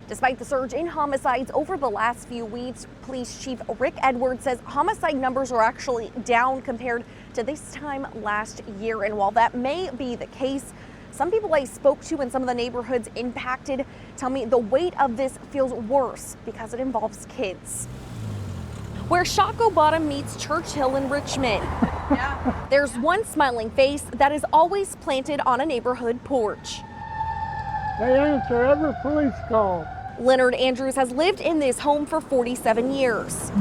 Despite the surge in homicides over the last few weeks, Police Chief Rick Edwards says homicide numbers are actually down compared to this time last year. And while that may be the case, some people I spoke to in some of the neighborhoods impacted tell me the weight of this feels worse because it involves kids. Where Shockoe Bottom meets Church Hill in Richmond. Yeah. There's one smiling face that is always planted on a neighborhood porch. They answer every police call. Leonard Andrews has lived in this home for 47 years.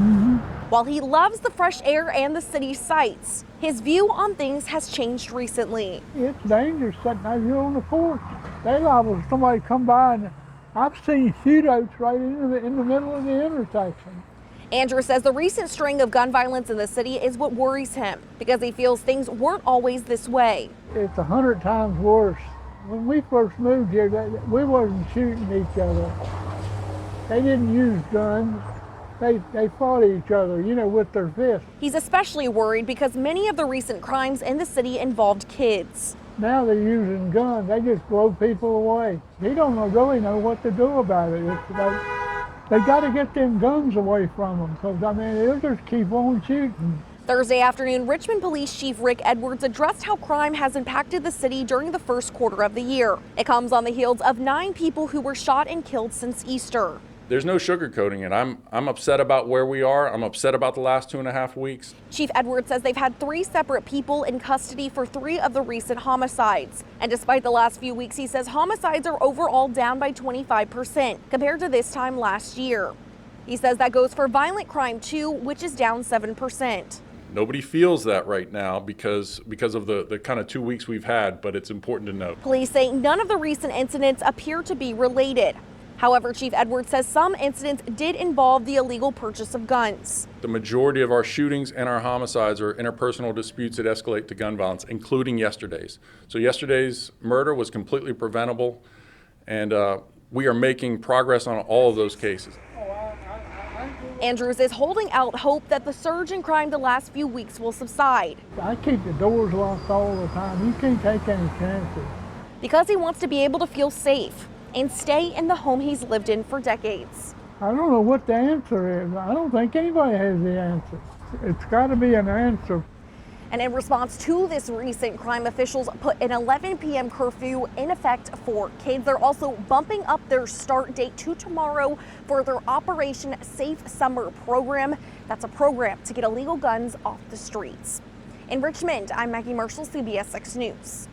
While he loves the fresh air and the city sights, his view on things has changed recently. It's dangerous sitting out here on the porch. They liable if somebody come by, and I've seen shootouts right in the middle of the intersection. Andrews says the recent string of gun violence in the city is what worries him because he feels things weren't always this way. It's 100 times worse. When we first moved here, we wasn't shooting each other. They didn't use guns. They fought each other, you know, with their fists. He's especially worried because many of the recent crimes in the city involved kids. Now they're using guns. They just blow people away. They don't really know what to do about it. They got to get them guns away from them because, I mean, they'll just keep on shooting. Thursday afternoon, Richmond Police Chief Rick Edwards addressed how crime has impacted the city during the first quarter of the year. It comes on the heels of 9 people who were shot and killed since Easter. There's no sugarcoating it. I'm upset about where we are. I'm upset about the last 2.5 weeks. Chief Edwards says they've had 3 separate people in custody for 3 of the recent homicides. And despite the last few weeks, he says homicides are overall down by 25% compared to this time last year. He says that goes for violent crime too, which is down 7%. Nobody feels that right now because of the kind of 2 weeks we've had, but it's important to note. Police say none of the recent incidents appear to be related. However, Chief Edwards says some incidents did involve the illegal purchase of guns. The majority of our shootings and our homicides are interpersonal disputes that escalate to gun violence, including yesterday's. So yesterday's murder was completely preventable, and we are making progress on all of those cases. Andrews is holding out hope that the surge in crime the last few weeks will subside. I keep the doors locked all the time. You can't take any chances. Because he wants to be able to feel safe and stay in the home he's lived in for decades. I don't know what the answer is. I don't think anybody has the answer. It's got to be an answer. And in response to this recent crime, officials put an 11 p.m. curfew in effect for kids. They're also bumping up their start date to tomorrow for their Operation Safe Summer program. That's a program to get illegal guns off the streets. In Richmond, I'm Maggie Marshall, CBS 6 News.